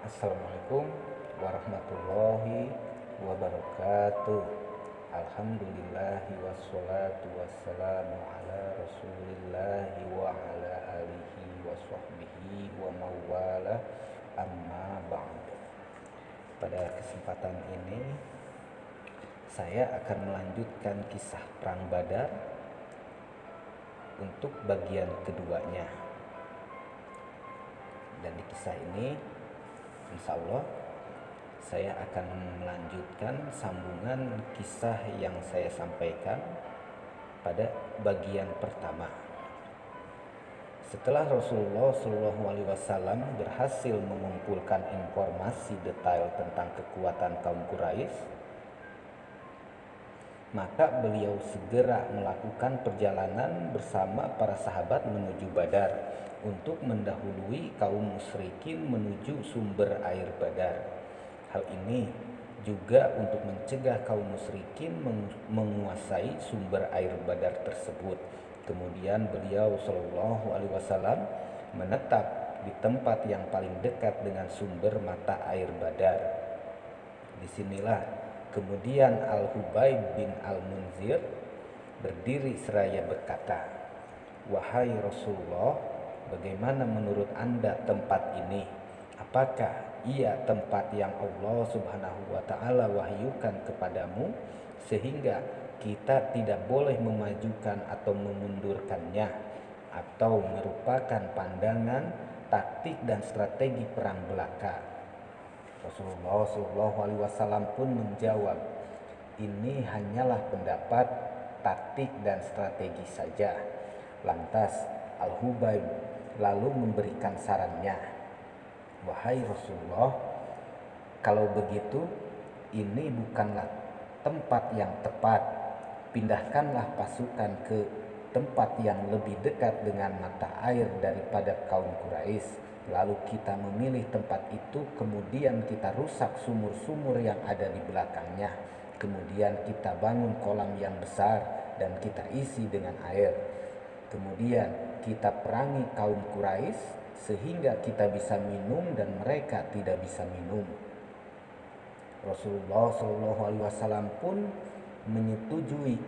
Assalamualaikum warahmatullahi wabarakatuh. Alhamdulillahi wassalatu wassalamu ala rasulillahi wa ala alihi wa sahbihi wa mawala amma ba'd. Pada kesempatan ini saya akan melanjutkan kisah Perang Badar untuk bagian keduanya. Dan di kisah ini insya Allah saya akan melanjutkan sambungan kisah yang saya sampaikan pada bagian pertama. Setelah Rasulullah SAW berhasil mengumpulkan informasi detail tentang kekuatan kaum Quraisy, maka beliau segera melakukan perjalanan bersama para sahabat menuju Badar untuk mendahului kaum musyrikin menuju sumber air Badar. Hal ini juga untuk mencegah kaum musyrikin menguasai sumber air Badar tersebut. Kemudian beliau Shallallahu Alaihi Wasallam menetap di tempat yang paling dekat dengan sumber mata air Badar. Disinilah kemudian Al-Hubayb bin Al-Munzir berdiri seraya berkata, "Wahai Rasulullah, bagaimana menurut Anda tempat ini? Apakah ia tempat yang Allah Subhanahu wa Ta'ala wahyukan kepadamu sehingga kita tidak boleh memajukan atau memundurkannya, atau merupakan pandangan, taktik dan strategi perang belaka?" Rasulullah SAW pun menjawab, "Ini hanyalah pendapat, taktik dan strategi saja." Lantas Al-Hubayb lalu memberikan sarannya, "Wahai Rasulullah, kalau begitu ini bukanlah tempat yang tepat. Pindahkanlah pasukan ke tempat yang lebih dekat dengan mata air daripada kaum Quraisy. Lalu kita memilih tempat itu, kemudian kita rusak sumur-sumur yang ada di belakangnya. Kemudian kita bangun kolam yang besar dan kita isi dengan air. Kemudian kita perangi kaum Quraisy sehingga kita bisa minum dan mereka tidak bisa minum." Rasulullah SAW pun menyetujui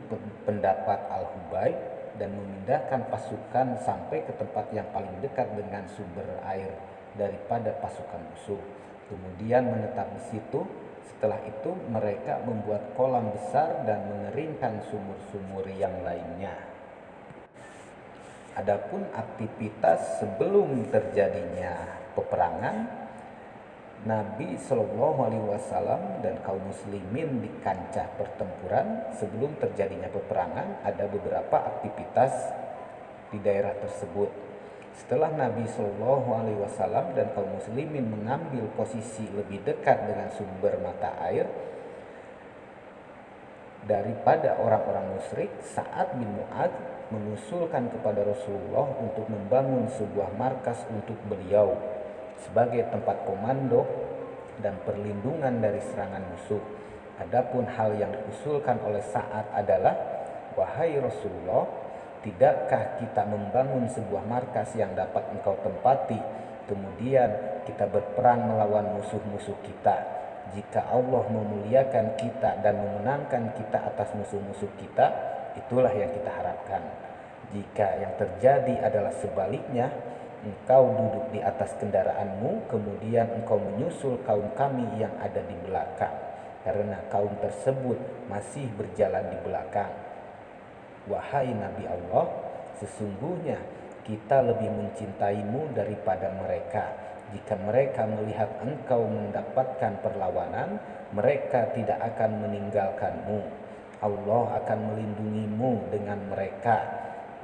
pendapat Al-Hubayb dan memindahkan pasukan sampai ke tempat yang paling dekat dengan sumber air daripada pasukan musuh. Kemudian menetap di situ. Setelah itu mereka membuat kolam besar dan mengeringkan sumur-sumur yang lainnya. Adapun aktivitas sebelum terjadinya peperangan, Nabi Shallallahu Alaihi Wasallam dan kaum muslimin di kancah pertempuran sebelum terjadinya peperangan, ada beberapa aktivitas di daerah tersebut. Setelah Nabi Shallallahu Alaihi Wasallam dan kaum muslimin mengambil posisi lebih dekat dengan sumber mata air daripada orang-orang musyrik, Sa'ad bin Mu'adz mengusulkan kepada Rasulullah untuk membangun sebuah markas untuk beliau sebagai tempat komando dan perlindungan dari serangan musuh. Adapun hal yang diusulkan oleh Sa'ad adalah, "Wahai Rasulullah, tidakkah kita membangun sebuah markas yang dapat engkau tempati, kemudian kita berperang melawan musuh-musuh kita? Jika Allah memuliakan kita dan memenangkan kita atas musuh-musuh kita, itulah yang kita harapkan. Jika yang terjadi adalah sebaliknya, engkau duduk di atas kendaraanmu, kemudian engkau menyusul kaum kami yang ada di belakang, karena kaum tersebut masih berjalan di belakang. Wahai Nabi Allah, sesungguhnya kita lebih mencintaimu daripada mereka. Jika mereka melihat engkau mendapatkan perlawanan, mereka tidak akan meninggalkanmu. Allah akan melindungimu dengan mereka,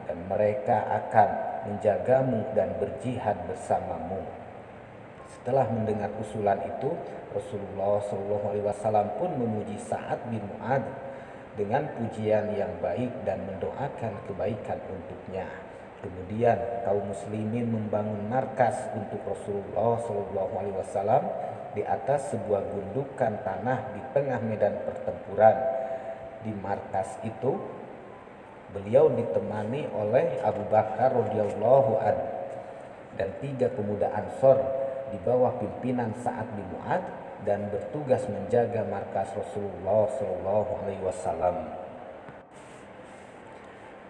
dan mereka akan menjagamu dan berjihad bersamamu." Setelah mendengar usulan itu, Rasulullah SAW pun memuji Sa'ad bin Mu'adz dengan pujian yang baik dan mendoakan kebaikan untuknya. Kemudian kaum muslimin membangun markas untuk Rasulullah SAW di atas sebuah gundukan tanah di tengah medan pertempuran. Di markas itu beliau ditemani oleh Abu Bakar radhiyallahu anhu dan 3 pemuda Ansor, di bawah pimpinan Sa'ad bin Mu'adz dan bertugas menjaga markas Rasulullah SAW.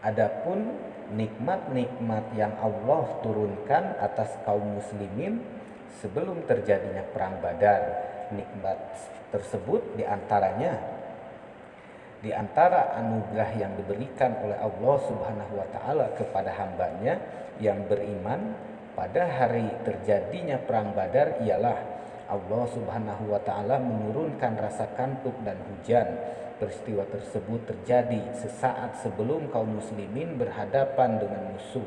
Adapun nikmat-nikmat yang Allah turunkan atas kaum muslimin sebelum terjadinya perang Badar, nikmat tersebut di antara anugerah yang diberikan oleh Allah Subhanahu wa taala kepada hambanya yang beriman pada hari terjadinya perang Badar ialah Allah Subhanahu wa taala menurunkan rasa kantuk dan hujan. Peristiwa tersebut terjadi sesaat sebelum kaum muslimin berhadapan dengan musuh.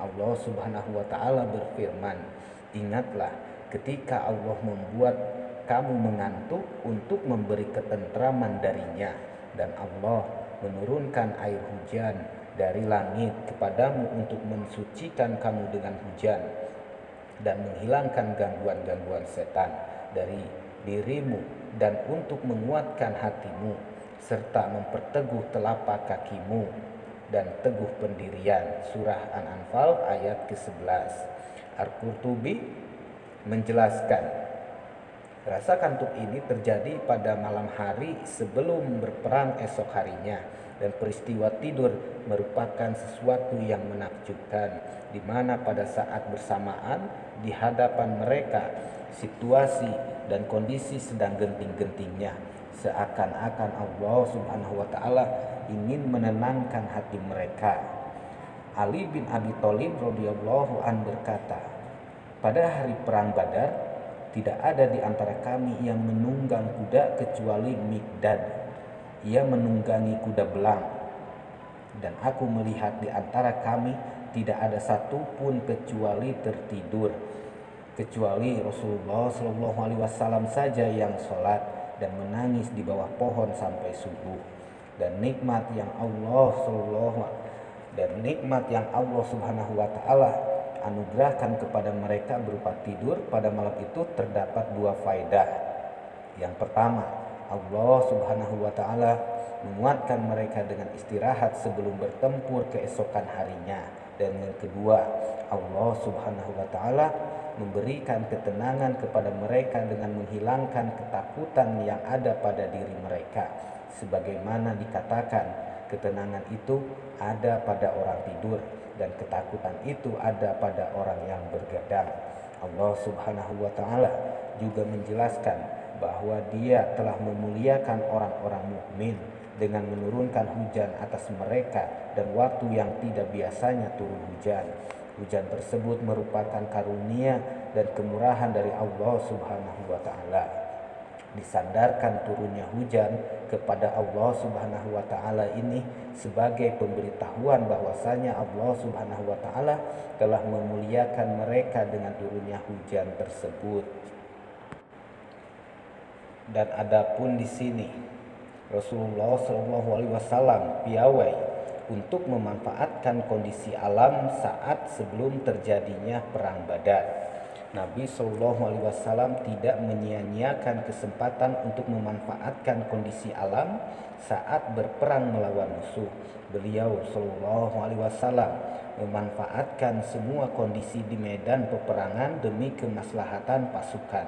Allah Subhanahu wa taala berfirman, "Ingatlah ketika Allah membuat kamu mengantuk untuk memberi ketentraman darinya, dan Allah menurunkan air hujan dari langit kepadamu untuk mensucikan kamu dengan hujan dan menghilangkan gangguan-gangguan setan dari dirimu dan untuk menguatkan hatimu serta memperteguh telapak kakimu dan teguh pendirian." Surah An-Anfal ayat ke-11. Al-Qurtubi menjelaskan, rasa kantuk ini terjadi pada malam hari sebelum berperang esok harinya, dan peristiwa tidur merupakan sesuatu yang menakjubkan, di mana pada saat bersamaan di hadapan mereka situasi dan kondisi sedang genting-gentingnya, seakan-akan Allah Subhanahu wa taala ingin menenangkan hati mereka. Ali bin Abi Thalib radhiyallahu anhu berkata, "Pada hari perang Badar, tidak ada di antara kami yang menunggang kuda kecuali Mikdad. Ia menunggangi kuda belang. Dan aku melihat di antara kami tidak ada satupun kecuali tertidur, kecuali Rasulullah SAW saja yang sholat dan menangis di bawah pohon sampai subuh. Dan nikmat yang Allah Subhanahu wa taala anugerahkan kepada mereka berupa tidur pada malam itu terdapat dua faedah. Yang pertama, Allah Subhanahu wa taala menguatkan mereka dengan istirahat sebelum bertempur keesokan harinya. Dan yang kedua, Allah Subhanahu wa taala memberikan ketenangan kepada mereka dengan menghilangkan ketakutan yang ada pada diri mereka. Sebagaimana dikatakan, ketenangan itu ada pada orang tidur dan ketakutan itu ada pada orang yang bergadang. Allah Subhanahu wa taala juga menjelaskan bahwa Dia telah memuliakan orang-orang mukmin dengan menurunkan hujan atas mereka dan waktu yang tidak biasanya turun hujan. Hujan tersebut merupakan karunia dan kemurahan dari Allah Subhanahu wa taala. Disandarkan turunnya hujan kepada Allah Subhanahu wa taala ini sebagai pemberitahuan bahwasanya Allah Subhanahu wa taala telah memuliakan mereka dengan turunnya hujan tersebut. Dan adapun di sini Rasulullah SAW piawai untuk memanfaatkan kondisi alam saat sebelum terjadinya perang Badar. Nabi SAW tidak menyia-nyiakan kesempatan untuk memanfaatkan kondisi alam saat berperang melawan musuh. Beliau SAW memanfaatkan semua kondisi di medan peperangan demi kemaslahatan pasukan.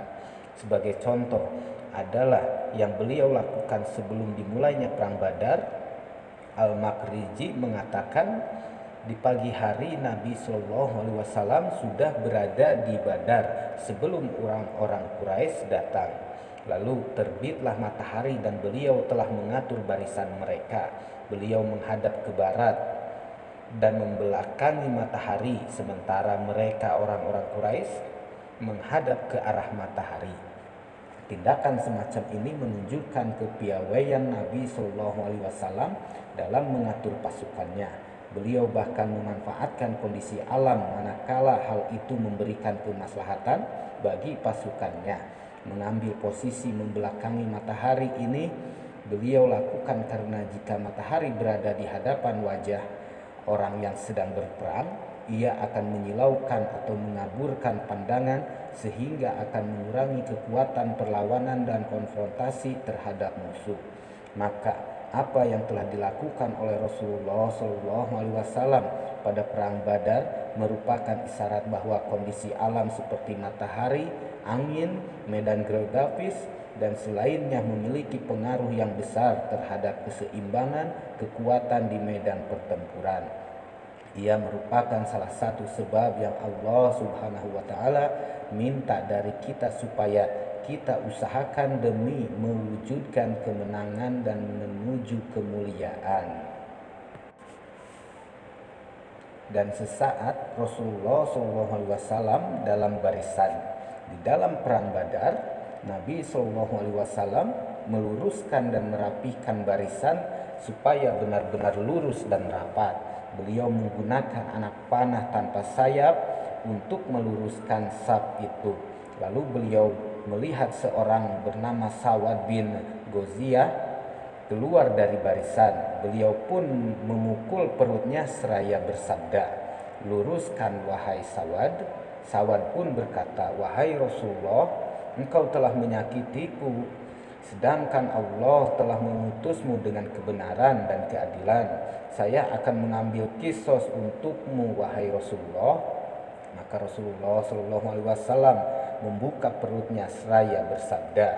Sebagai contoh adalah yang beliau lakukan sebelum dimulainya perang Badar. Al-Makriji mengatakan, di pagi hari Nabi SAW sudah berada di Badar sebelum orang-orang Quraisy datang. Lalu terbitlah matahari dan beliau telah mengatur barisan mereka. Beliau menghadap ke barat dan membelakangi matahari, sementara mereka orang-orang Quraisy menghadap ke arah matahari. Tindakan semacam ini menunjukkan kepiawaian Nabi SAW dalam mengatur pasukannya. Beliau bahkan memanfaatkan kondisi alam manakala hal itu memberikan kemaslahatan bagi pasukannya. Mengambil posisi membelakangi matahari ini beliau lakukan karena jika matahari berada di hadapan wajah orang yang sedang berperang, ia akan menyilaukan atau mengaburkan pandangan sehingga akan mengurangi kekuatan perlawanan dan konfrontasi terhadap musuh. Maka apa yang telah dilakukan oleh Rasulullah Shallallahu Alaihi Wasallam pada perang Badar merupakan isyarat bahwa kondisi alam seperti matahari, angin, medan geografis, dan selainnya memiliki pengaruh yang besar terhadap keseimbangan kekuatan di medan pertempuran. Ia merupakan salah satu sebab yang Allah Subhanahu wa taala minta dari kita supaya kita usahakan demi mewujudkan kemenangan dan menuju kemuliaan. Dan sesaat Rasulullah SAW dalam barisan. Di dalam perang Badar, Nabi SAW meluruskan dan merapihkan barisan supaya benar-benar lurus dan rapat. Beliau menggunakan anak panah tanpa sayap untuk meluruskan saf itu. Lalu beliau melihat seorang bernama Sawad bin Goziyah keluar dari barisan. Beliau pun memukul perutnya seraya bersabda, "Luruskan wahai Sawad." Sawad pun berkata, "Wahai Rasulullah, engkau telah menyakitiku, sedangkan Allah telah mengutusmu dengan kebenaran dan keadilan. Saya akan mengambil kisos untukmu, wahai Rasulullah." Maka Rasulullah SAW membuka perutnya seraya bersabda,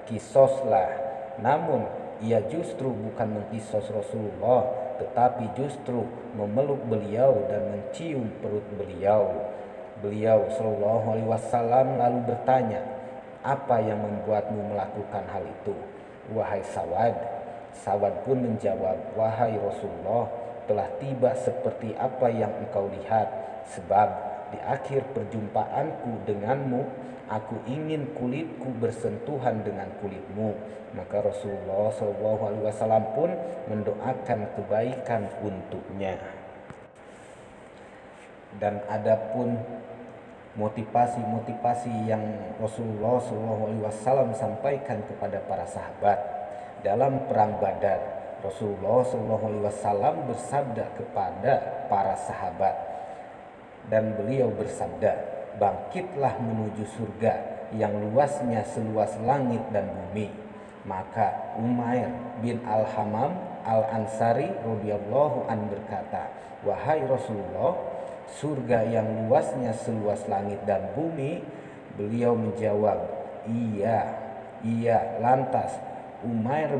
"Kisoslah." Namun ia justru bukan mengkisos Rasulullah, tetapi justru memeluk beliau dan mencium perut beliau. Beliau SAW lalu bertanya, "Apa yang membuatmu melakukan hal itu, wahai Sawad?" Sawad pun menjawab, "Wahai Rasulullah, telah tiba seperti apa yang engkau lihat, sebab di akhir perjumpaanku denganmu, aku ingin kulitku bersentuhan dengan kulitmu." Maka Rasulullah SAW pun mendoakan kebaikan untuknya. Dan adapun motivasi-motivasi yang Rasulullah SAW sampaikan kepada para sahabat dalam perang Badar, Rasulullah SAW bersabda kepada para sahabat, dan beliau bersabda, "Bangkitlah menuju surga yang luasnya seluas langit dan bumi." Maka Umair bin Al-Hamam Al-Ansari radhiyallahu an berkata, "Wahai Rasulullah, surga yang luasnya seluas langit dan bumi?" Beliau menjawab, "Iya, iya." Lantas Umair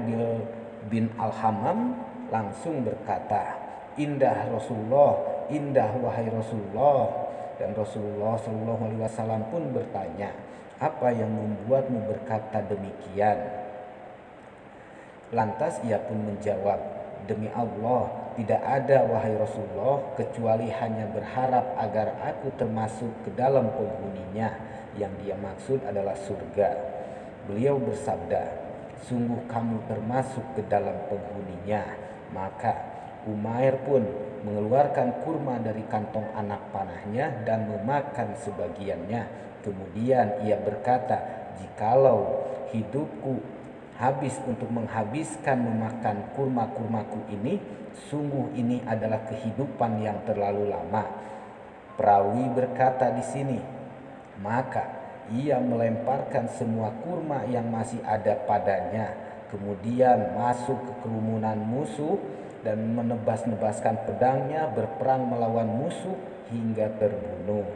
bin Al-Hamam langsung berkata, "Indah Rasulullah, indah wahai Rasulullah." Dan Rasulullah SAW pun bertanya, "Apa yang membuatmu berkata demikian?" Lantas ia pun menjawab, "Demi Allah, tidak ada wahai Rasulullah kecuali hanya berharap agar aku termasuk ke dalam penghuninya, yang dia maksud adalah surga." Beliau bersabda, "Sungguh kamu termasuk ke dalam penghuninya." Maka Umair pun mengeluarkan kurma dari kantong anak panahnya dan memakan sebagiannya. Kemudian ia berkata, "Jikalau hidupku habis untuk menghabiskan memakan kurma-kurmaku ini, sungguh ini adalah kehidupan yang terlalu lama." Perawi berkata di sini, maka ia melemparkan semua kurma yang masih ada padanya, kemudian masuk ke kerumunan musuh dan menebas-nebaskan pedangnya berperang melawan musuh hingga terbunuh.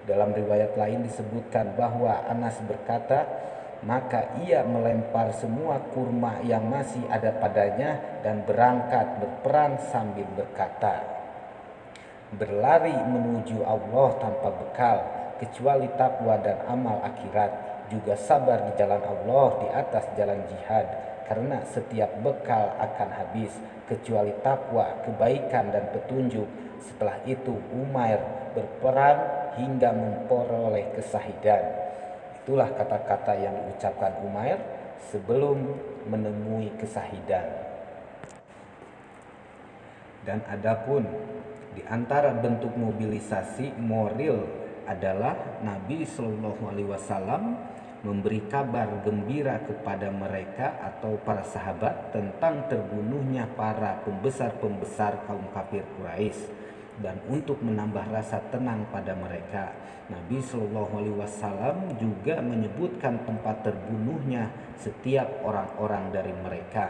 Dalam riwayat lain disebutkan bahwa Anas berkata, "Maka ia melempar semua kurma yang masih ada padanya dan berangkat berperang sambil berkata, 'Berlari menuju Allah tanpa bekal, kecuali takwa dan amal akhirat, juga sabar di jalan Allah di atas jalan jihad, karena setiap bekal akan habis, kecuali takwa, kebaikan dan petunjuk.' Setelah itu Umair berperang hingga memperoleh kesahidan." Itulah kata-kata yang diucapkan Umair sebelum menemui kesahidan. Dan adapun di antara bentuk mobilisasi moral adalah Nabi Shallallahu Alaihi Wasallam memberi kabar gembira kepada mereka atau para sahabat tentang terbunuhnya para pembesar-pembesar kaum kafir Quraisy. Dan untuk menambah rasa tenang pada mereka, Nabi Shallallahu Alaihi Wasallam juga menyebutkan tempat terbunuhnya setiap orang-orang dari mereka.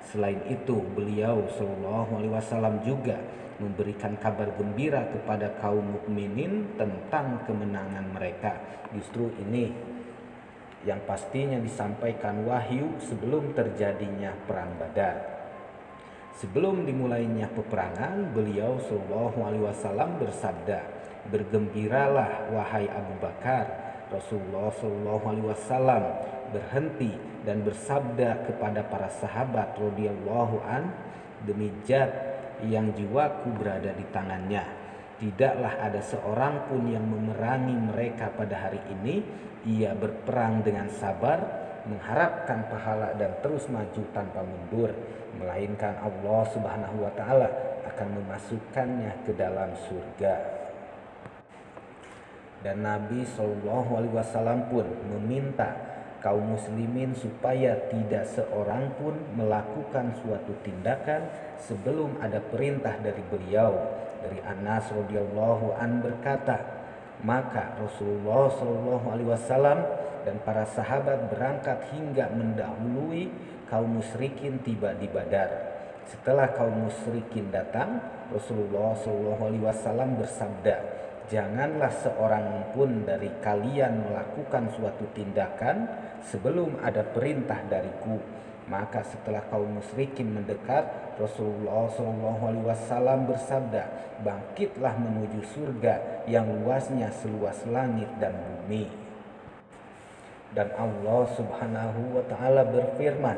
Selain itu, beliau Shallallahu Alaihi Wasallam juga memberikan kabar gembira kepada kaum mukminin tentang kemenangan mereka. Justru ini yang pastinya disampaikan wahyu sebelum terjadinya perang Badar. Sebelum dimulainya peperangan, beliau Shallallahu Alaihi Wasallam bersabda, "Bergembiralah wahai Abu Bakar." Rasulullah Shallallahu Alaihi Wasallam berhenti dan bersabda kepada para sahabat radhiyallahu an, "Demi Zat yang jiwaku berada di tangannya, tidaklah ada seorang pun yang memerangi mereka pada hari ini. Ia berperang dengan sabar, mengharapkan pahala dan terus maju tanpa mundur, melainkan Allah Subhanahu wa taala akan memasukkannya ke dalam surga." Dan Nabi Shallallahu Alaihi Wasallam pun meminta kaum muslimin supaya tidak seorang pun melakukan suatu tindakan sebelum ada perintah dari beliau. Dari Anas radhiyallahu an berkata, maka Rasulullah Shallallahu Alaihi Wasallam dan para sahabat berangkat hingga mendahului kaum musyrikin tiba di Badar. Setelah kaum musyrikin datang, Rasulullah Shallallahu Alaihi Wasallam bersabda, "Janganlah seorang pun dari kalian melakukan suatu tindakan sebelum ada perintah dariku." Maka setelah kaum musyrikin mendekat, Rasulullah Shallallahu Alaihi Wasallam bersabda, "Bangkitlah menuju surga yang luasnya seluas langit dan bumi." Dan Allah Subhanahu wa taala berfirman,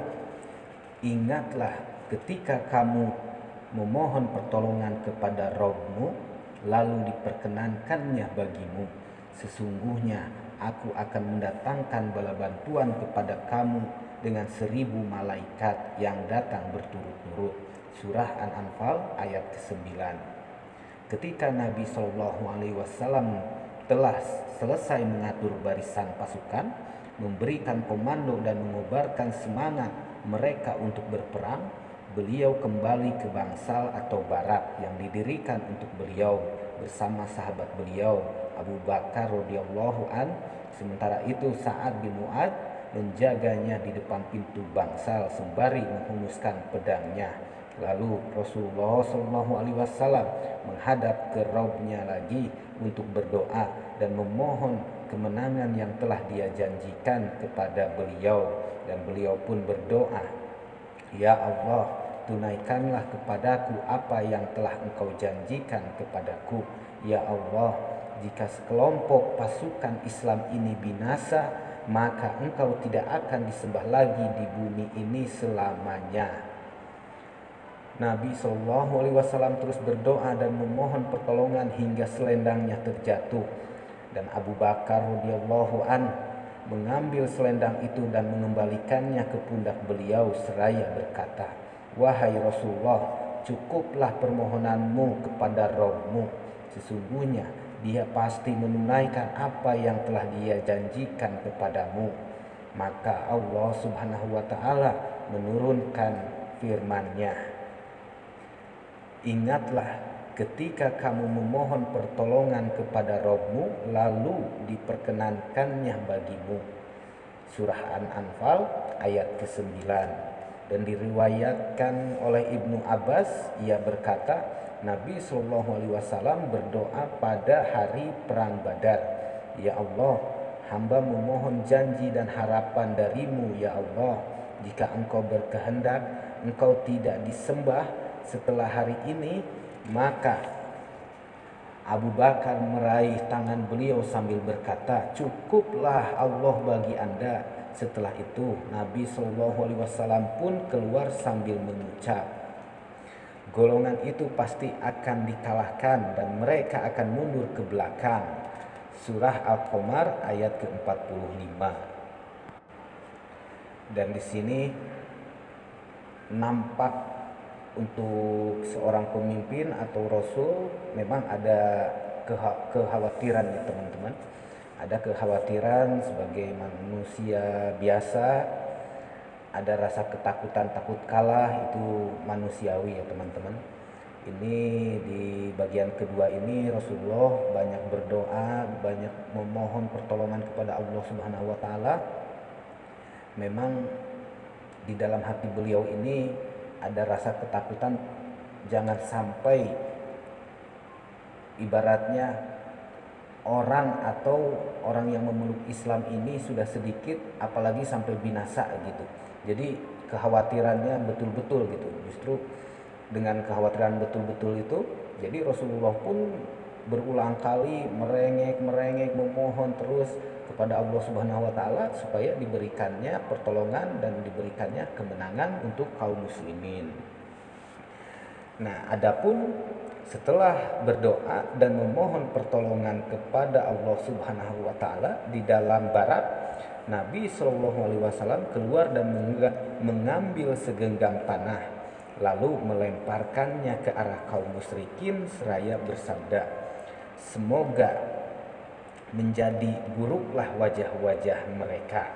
"Ingatlah ketika kamu memohon pertolongan kepada Rabb-Mu, lalu diperkenankannya bagimu. Sesungguhnya aku akan mendatangkan bala bantuan kepada kamu dengan 1000 malaikat yang datang berturut-turut." Surah An-Anfal ayat ke-9. Ketika Nabi Shallallahu Alaihi Wasallam telah selesai mengatur barisan pasukan, memberikan komando dan mengobarkan semangat mereka untuk berperang, beliau kembali ke bangsal atau barak yang didirikan untuk beliau bersama sahabat beliau Abu Bakar radhiyallahu an. Sementara itu Sa'ad bin Mu'adz menjaganya di depan pintu bangsal sembari menghunuskan pedangnya. Lalu Rasulullah Shallallahu Alaihi Wasallam menghadap ke Rabb-Nya lagi untuk berdoa dan memohon kemenangan yang telah Dia janjikan kepada beliau, dan beliau pun berdoa, "Ya Allah, tunaikanlah kepadaku apa yang telah Engkau janjikan kepadaku. Ya Allah, jika sekelompok pasukan Islam ini binasa, maka Engkau tidak akan disembah lagi di bumi ini selamanya." Nabi Shallallahu Alaihi Wasallam terus berdoa dan memohon pertolongan hingga selendangnya terjatuh, dan Abu Bakar radhiyallahu an mengambil selendang itu dan mengembalikannya ke pundak beliau seraya berkata, "Wahai Rasulullah, cukuplah permohonanmu kepada Rabb-Mu. Sesungguhnya Dia pasti menunaikan apa yang telah Dia janjikan kepadamu." Maka Allah Subhanahu wa taala menurunkan firman-Nya, "Ingatlah ketika kamu memohon pertolongan kepada Rabb-Mu, lalu diperkenankannya bagimu." Surah An-Anfal ayat ke-9. Dan diriwayatkan oleh Ibnu Abbas, ia berkata, Nabi Shallallahu Alaihi Wasallam berdoa pada hari perang Badar, "Ya Allah, hamba memohon janji dan harapan darimu, ya Allah, jika Engkau berkehendak Engkau tidak disembah setelah hari ini." Maka Abu Bakar meraih tangan beliau sambil berkata, "Cukuplah Allah bagi Anda." Setelah itu Nabi Shallallahu Alaihi Wasallam pun keluar sambil mengucap, "Golongan itu pasti akan dikalahkan dan mereka akan mundur ke belakang." Surah Al-Qamar ayat ke-45. Dan di sini nampak untuk seorang pemimpin atau rasul memang ada kekhawatiran ya teman-teman. Ada kekhawatiran sebagai manusia biasa, ada rasa ketakutan, takut kalah, itu manusiawi ya teman-teman. Ini di bagian kedua ini Rasulullah banyak berdoa, banyak memohon pertolongan kepada Allah Subhanahu wa taala. Memang di dalam hati beliau ini ada rasa ketakutan jangan sampai ibaratnya orang atau orang yang memeluk Islam ini sudah sedikit apalagi sampai binasa gitu. Jadi kekhawatirannya betul-betul gitu. Justru dengan kekhawatiran betul-betul itu, jadi Rasulullah pun berulang kali merengek memohon terus kepada Allah Subhanahu wa taala supaya diberikannya pertolongan dan diberikannya kemenangan untuk kaum muslimin. Nah, adapun setelah berdoa dan memohon pertolongan kepada Allah Subhanahu wa taala di dalam barat, Nabi Shallallahu alaihi wasallam keluar dan mengambil segenggam tanah lalu melemparkannya ke arah kaum musyrikin seraya bersabda, "Semoga menjadi buruklah wajah-wajah mereka."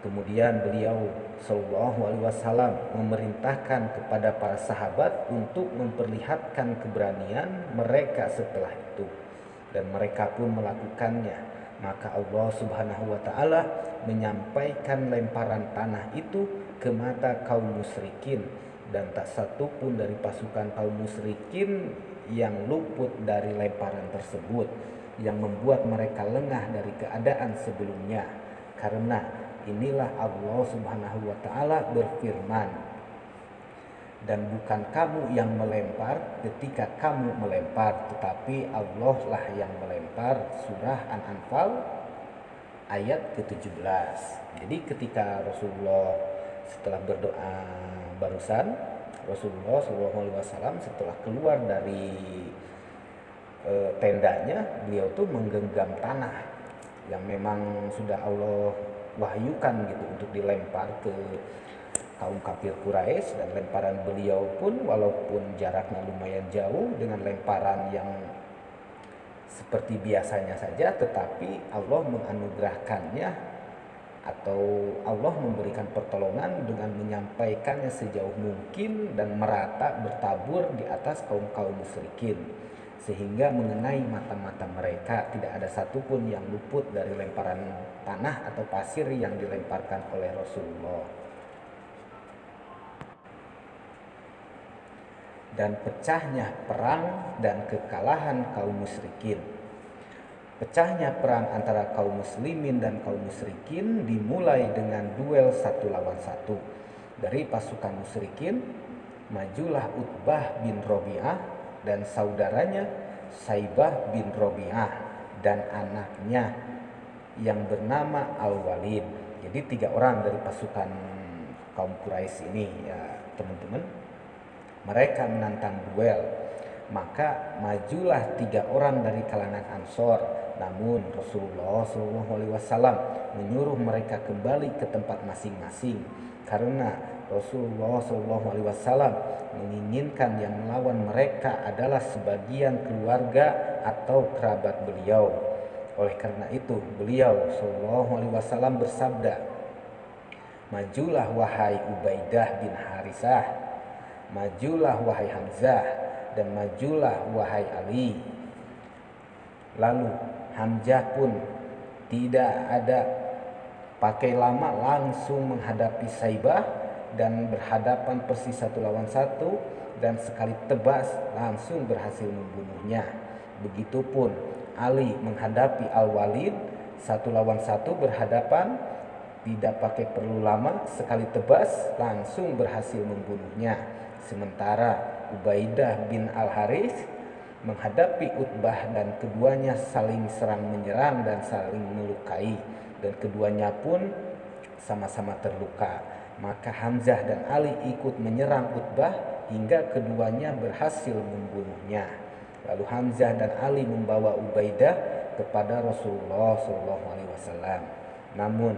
Kemudian beliau Shallallahu alaihi wasallam memerintahkan kepada para sahabat untuk memperlihatkan keberanian mereka setelah itu, dan mereka pun melakukannya. Maka Allah Subhanahu wa taala menyampaikan lemparan tanah itu ke mata kaum musyrikin, dan tak satu pun dari pasukan kaum musyrikin yang luput dari lemparan tersebut, yang membuat mereka lengah dari keadaan sebelumnya. Karena inilah Allah Subhanahu wa taala berfirman, "Dan bukan kamu yang melempar ketika kamu melempar, tetapi Allah lah yang melempar." Surah An-Anfal ayat ke-17. Jadi ketika Rasulullah setelah berdoa barusan, Rasulullah SAW setelah keluar dari tendanya, beliau tuh menggenggam tanah yang memang sudah Allah wahyukan gitu untuk dilempar ke kaum kafir Quraisy, dan lemparan beliau pun walaupun jaraknya lumayan jauh dengan lemparan yang seperti biasanya saja, tetapi Allah menganugerahkannya atau Allah memberikan pertolongan dengan menyampaikannya sejauh mungkin dan merata bertabur di atas kaum-kaum musyrikin, sehingga mengenai mata-mata mereka. Tidak ada satupun yang luput dari lemparan tanah atau pasir yang dilemparkan oleh Rasulullah. Dan pecahnya perang dan kekalahan kaum musyrikin. Pecahnya perang antara kaum muslimin dan kaum musyrikin dimulai dengan duel satu lawan satu. Dari pasukan musyrikin, majulah Utbah bin Rabi'ah dan saudaranya Saibah bin Rabi'ah dan anaknya yang bernama Al-Walid. Jadi 3 orang dari pasukan kaum Quraisy ini ya teman-teman. Mereka menantang duel. Maka majulah 3 orang dari kalangan Ansor. Namun Rasulullah SAW menyuruh mereka kembali ke tempat masing-masing, karena Rasulullah SAW menginginkan yang melawan mereka adalah sebagian keluarga atau kerabat beliau. Oleh karena itu beliau SAW bersabda, "Majulah wahai Ubaidah bin Harisah, majulah wahai Hamzah, dan majulah wahai Ali." Lalu Hamzah pun tidak ada pakai lama langsung menghadapi Saibah dan berhadapan persis 1 lawan 1, dan sekali tebas langsung berhasil membunuhnya. Begitupun Ali menghadapi Al-Walid 1 lawan 1 berhadapan, tidak pakai perlu lama, sekali tebas langsung berhasil membunuhnya. Sementara Ubaidah bin Al-Harits menghadapi Utbah dan keduanya saling serang menyerang dan saling melukai, dan keduanya pun sama-sama terluka. Maka Hamzah dan Ali ikut menyerang Utbah hingga keduanya berhasil membunuhnya. Lalu Hamzah dan Ali membawa Ubaidah kepada Rasulullah SAW. Namun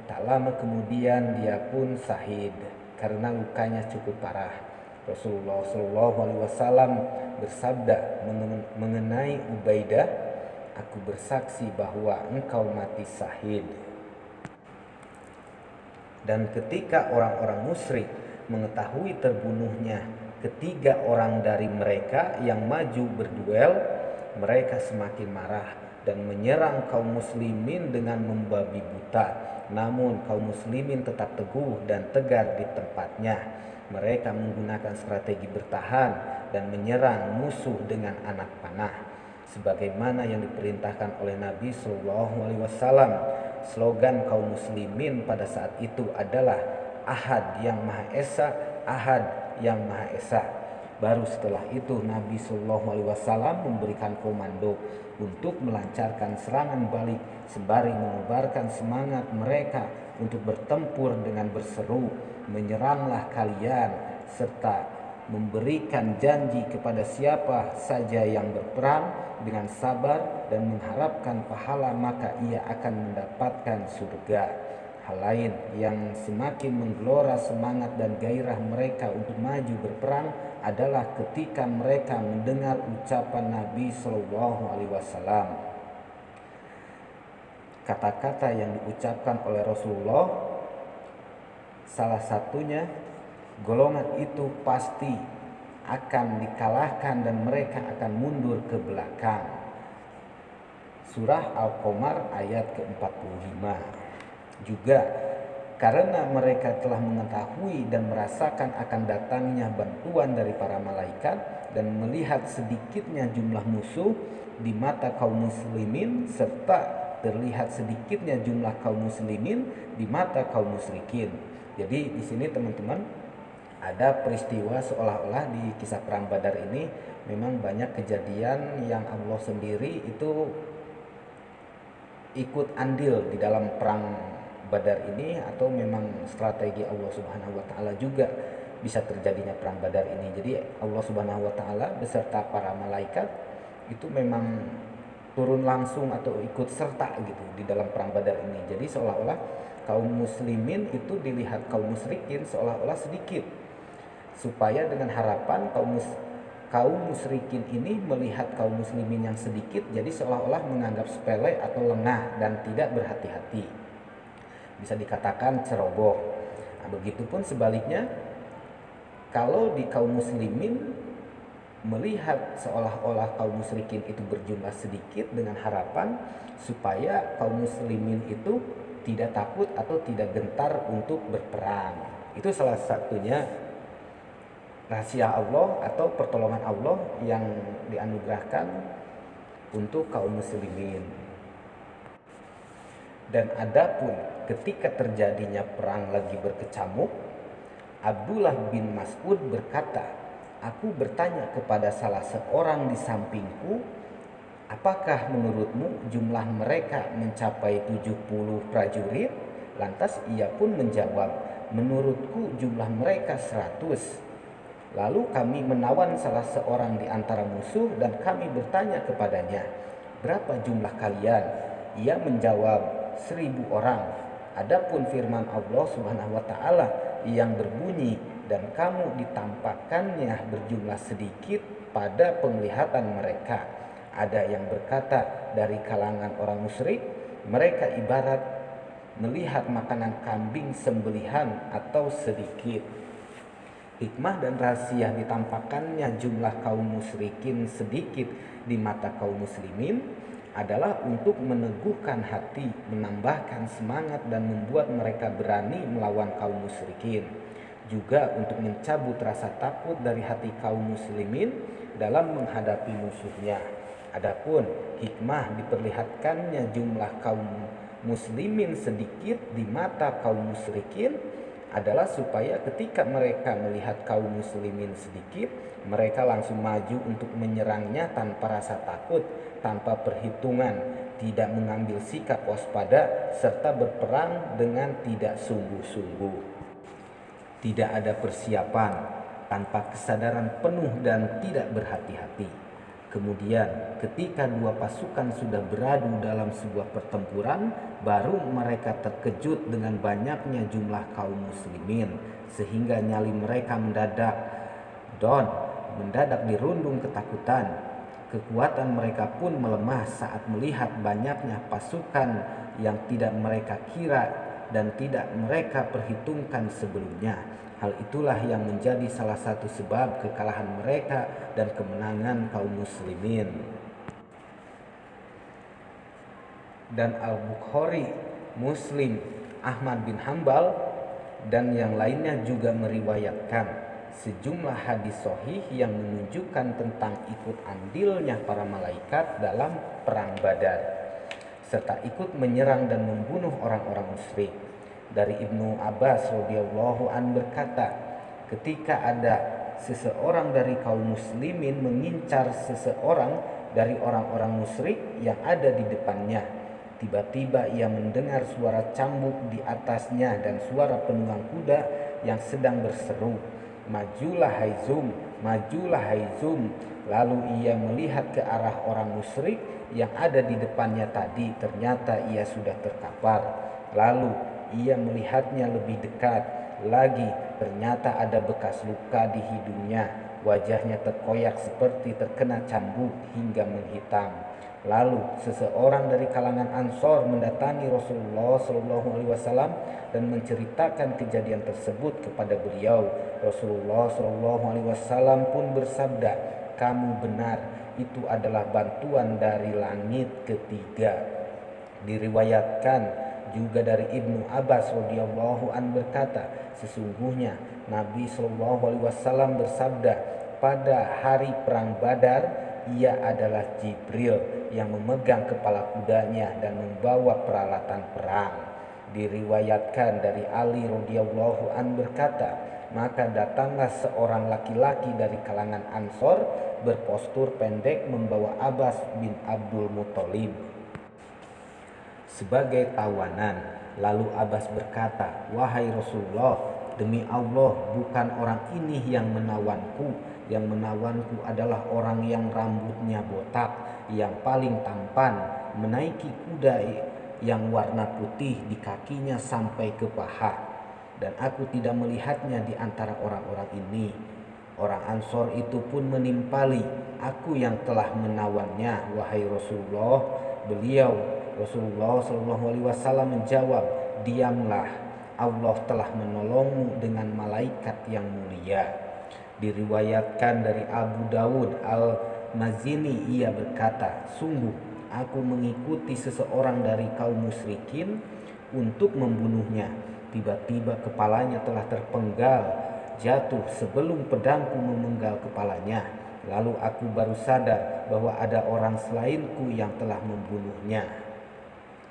tak lama kemudian dia pun syahid karena lukanya cukup parah. Rasulullah SAW bersabda mengenai Ubaidah, "Aku bersaksi bahwa engkau mati syahid." Dan ketika orang-orang musyrik mengetahui terbunuhnya 3 orang dari mereka yang maju berduel, mereka semakin marah dan menyerang kaum muslimin dengan membabi buta. Namun kaum muslimin tetap teguh dan tegar di tempatnya. Mereka menggunakan strategi bertahan dan menyerang musuh dengan anak panah, sebagaimana yang diperintahkan oleh Nabi Shallallahu Alaihi Wasallam. Slogan kaum muslimin pada saat itu adalah Ahad yang Maha Esa, Ahad yang Maha Esa. Baru setelah itu Nabi Shallallahu Alaihi Wasallam memberikan komando untuk melancarkan serangan balik sembari mengobarkan semangat mereka untuk bertempur dengan berseru, menyeranglah kalian, serta memberikan janji kepada siapa saja yang berperang dengan sabar dan mengharapkan pahala, maka ia akan mendapatkan surga. Hal lain yang semakin menggelora semangat dan gairah mereka untuk maju berperang adalah ketika mereka mendengar ucapan Nabi Shallallahu Alaihi Wasallam. Kata-kata yang diucapkan oleh Rasulullah, salah satunya, golongan itu pasti akan dikalahkan dan mereka akan mundur ke belakang. Surah Al-Qamar ayat ke-45. Juga karena mereka telah mengetahui dan merasakan akan datangnya bantuan dari para malaikat dan melihat sedikitnya jumlah musuh di mata kaum muslimin serta terlihat sedikitnya jumlah kaum muslimin di mata kaum musyrikin. Jadi di sini teman-teman ada peristiwa seolah-olah di kisah perang Badar ini memang banyak kejadian yang Allah sendiri itu ikut andil di dalam perang Badar ini, atau memang strategi Allah Subhanahu wa taala juga bisa terjadinya perang Badar ini. Jadi Allah Subhanahu wa taala beserta para malaikat itu memang turun langsung atau ikut serta gitu di dalam perang Badar ini. Jadi seolah-olah kaum muslimin itu dilihat kaum musyrikin seolah-olah sedikit, supaya dengan harapan kaum musyrikin ini melihat kaum muslimin yang sedikit, jadi seolah-olah menganggap sepele atau lengah dan tidak berhati-hati. Bisa dikatakan ceroboh. Nah, begitupun sebaliknya, kalau di kaum muslimin melihat seolah-olah kaum musyrikin itu berjumlah sedikit dengan harapan supaya kaum muslimin itu tidak takut atau tidak gentar untuk berperang. Itu salah satunya rahasia Allah atau pertolongan Allah yang dianugerahkan untuk kaum muslimin. Dan adapun ketika terjadinya perang lagi berkecamuk, Abdullah bin Mas'ud berkata, "Aku bertanya kepada salah seorang di sampingku, apakah menurutmu jumlah mereka mencapai 70 prajurit?" Lantas ia pun menjawab, "Menurutku jumlah mereka 100. Lalu kami menawan salah seorang di antara musuh dan kami bertanya kepadanya, "Berapa jumlah kalian?" Ia menjawab, 1000 orang. Adapun firman Allah Subhanahu wa taala yang berbunyi, "Dan kamu ditampakkannya berjumlah sedikit pada penglihatan mereka." Ada yang berkata dari kalangan orang musyrik, mereka ibarat melihat makanan kambing sembelihan atau sedikit. Hikmah dan rahasia ditampakkannya jumlah kaum musyrikin sedikit di mata kaum muslimin adalah untuk meneguhkan hati, menambahkan semangat dan membuat mereka berani melawan kaum musyrikin. Juga untuk mencabut rasa takut dari hati kaum muslimin dalam menghadapi musuhnya. Adapun hikmah diperlihatkannya jumlah kaum muslimin sedikit di mata kaum musyrikin adalah supaya ketika mereka melihat kaum muslimin sedikit, mereka langsung maju untuk menyerangnya tanpa rasa takut, tanpa perhitungan, tidak mengambil sikap waspada, serta berperang dengan tidak sungguh-sungguh. Tidak ada persiapan, tanpa kesadaran penuh dan tidak berhati-hati. Kemudian ketika dua pasukan sudah beradu dalam sebuah pertempuran, baru mereka terkejut dengan banyaknya jumlah kaum muslimin, sehingga nyali mereka mendadak dirundung ketakutan. Kekuatan mereka pun melemah saat melihat banyaknya pasukan yang tidak mereka kira dan tidak mereka perhitungkan sebelumnya. Hal itulah yang menjadi salah satu sebab kekalahan mereka dan kemenangan kaum muslimin. Dan Al-Bukhari, Muslim, Ahmad bin Hambal dan yang lainnya juga meriwayatkan sejumlah hadis sahih yang menunjukkan tentang ikut andilnya para malaikat dalam perang Badar serta ikut menyerang dan membunuh orang-orang musyrik. Dari Ibnu Abbas radhiyallahu an berkata, ketika ada seseorang dari kaum muslimin mengincar seseorang dari orang-orang musyrik yang ada di depannya, tiba-tiba ia mendengar suara cambuk di atasnya dan suara penunggang kuda yang sedang berseru, "Majulah hai Zum, majulah hai Zum." Lalu ia melihat ke arah orang musyrik yang ada di depannya tadi, ternyata ia sudah terkapar. Lalu ia melihatnya lebih dekat lagi, ternyata ada bekas luka di hidungnya. Wajahnya terkoyak seperti terkena cambuk hingga menghitam. Lalu seseorang dari kalangan Ansor mendatangi Rasulullah SAW dan menceritakan kejadian tersebut kepada beliau. Rasulullah SAW pun bersabda, "Kamu benar, itu adalah bantuan dari langit ketiga." Diriwayatkan juga dari Ibnu Abbas radhiyallahu an berkata, sesungguhnya Nabi SAW bersabda, pada hari perang Badar ia adalah Jibril yang memegang kepala kudanya dan membawa peralatan perang. Diriwayatkan dari Ali radhiyallahu an berkata, maka datanglah seorang laki-laki dari kalangan Ansor berpostur pendek membawa Abbas bin Abdul Muthalib sebagai tawanan. Lalu Abbas berkata, "Wahai Rasulullah, demi Allah bukan orang ini yang menawanku. Yang menawanku adalah orang yang rambutnya botak, yang paling tampan, menaiki kuda yang warna putih di kakinya sampai ke paha. Dan aku tidak melihatnya di antara orang-orang ini." Orang Ansor itu pun menimpali, "Aku yang telah menawannya, wahai Rasulullah." Rasulullah SAW menjawab, "Diamlah, Allah telah menolongmu dengan malaikat yang mulia." Diriwayatkan dari Abu Dawud Al-Mazini, ia berkata, "Sungguh aku mengikuti seseorang dari kaum musyrikin untuk membunuhnya. Tiba-tiba kepalanya telah terpenggal jatuh sebelum pedangku memenggal kepalanya. Lalu aku baru sadar bahwa ada orang selainku yang telah membunuhnya."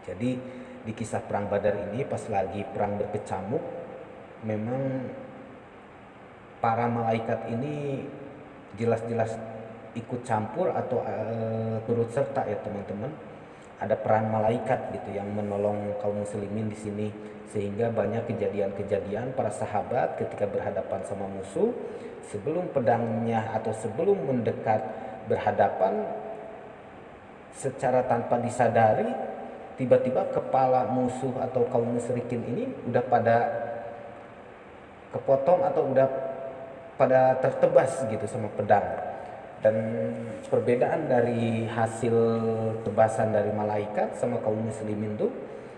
Jadi di kisah perang Badar ini pas lagi perang berkecamuk, memang para malaikat ini jelas-jelas ikut campur atau turut serta ya teman-teman. Ada peran malaikat gitu yang menolong kaum muslimin di sini, sehingga banyak kejadian-kejadian para sahabat ketika berhadapan sama musuh, sebelum pedangnya atau sebelum mendekat berhadapan, secara tanpa disadari tiba-tiba kepala musuh atau kaum musyrikin ini udah pada kepotong atau udah pada tertebas gitu sama pedang. Dan perbedaan dari hasil tebasan dari malaikat sama kaum muslimin tuh,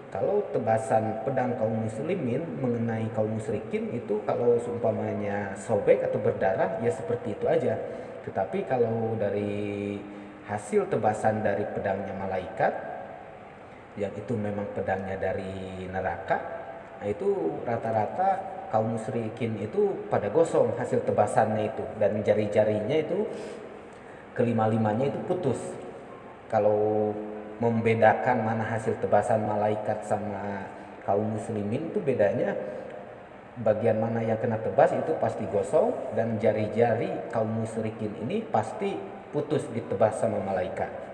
kalau tebasan pedang kaum muslimin mengenai kaum musyrikin itu kalau seumpamanya sobek atau berdarah ya seperti itu aja. Tetapi kalau dari hasil tebasan dari pedangnya malaikat yang itu memang pedangnya dari neraka, nah itu rata-rata kaum musyrikin itu pada gosong hasil tebasannya itu, dan jari-jarinya itu kelima-limanya itu putus. Kalau membedakan mana hasil tebasan malaikat sama kaum muslimin itu bedanya bagian mana yang kena tebas itu pasti gosong, dan jari-jari kaum musyrikin ini pasti putus ditebas sama malaikat.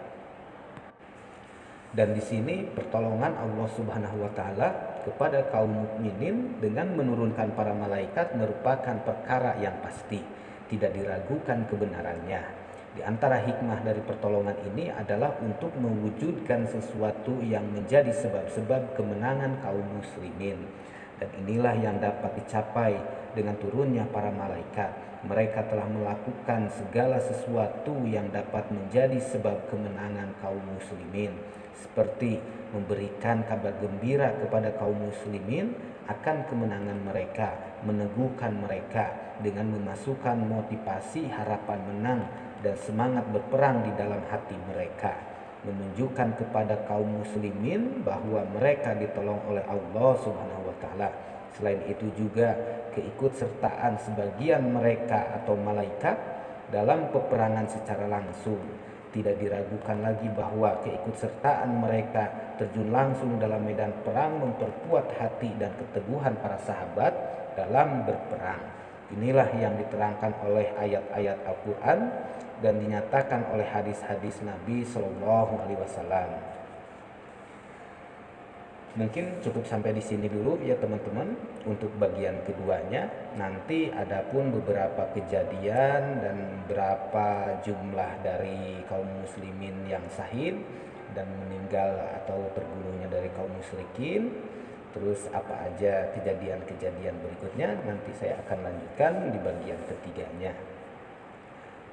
Dan di sini pertolongan Allah Subhanahu wa taala kepada kaum mukminin dengan menurunkan para malaikat merupakan perkara yang pasti, tidak diragukan kebenarannya. Di antara hikmah dari pertolongan ini adalah untuk mewujudkan sesuatu yang menjadi sebab-sebab kemenangan kaum muslimin. Dan inilah yang dapat dicapai dengan turunnya para malaikat. Mereka telah melakukan segala sesuatu yang dapat menjadi sebab kemenangan kaum muslimin, seperti memberikan kabar gembira kepada kaum muslimin akan kemenangan mereka, meneguhkan mereka dengan memasukkan motivasi harapan menang dan semangat berperang di dalam hati mereka, menunjukkan kepada kaum muslimin bahwa mereka ditolong oleh Allah Subhanahu wa taala, Selain itu juga keikutsertaan sebagian mereka atau malaikat dalam peperangan secara langsung. Tidak diragukan lagi bahwa keikutsertaan mereka terjun langsung dalam medan perang memperkuat hati dan keteguhan para sahabat dalam berperang. Inilah yang diterangkan oleh ayat-ayat Al-Quran dan dinyatakan oleh hadis-hadis Nabi Shallallahu Alaihi Wasallam. Mungkin cukup sampai di sini dulu ya teman-teman untuk bagian keduanya. Nanti adapun beberapa kejadian dan berapa jumlah dari kaum muslimin yang syahid dan meninggal atau terbunuhnya dari kaum musyrikin, terus apa aja kejadian-kejadian berikutnya nanti saya akan lanjutkan di bagian ketiganya.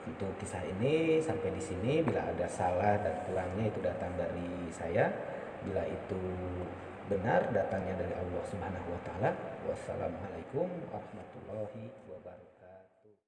Untuk kisah ini sampai di sini, bila ada salah dan kurangnya itu datang dari saya. Bila itu benar datangnya dari Allah Subhanahu wa taala. Wassalamualaikum warahmatullahi wabarakatuh.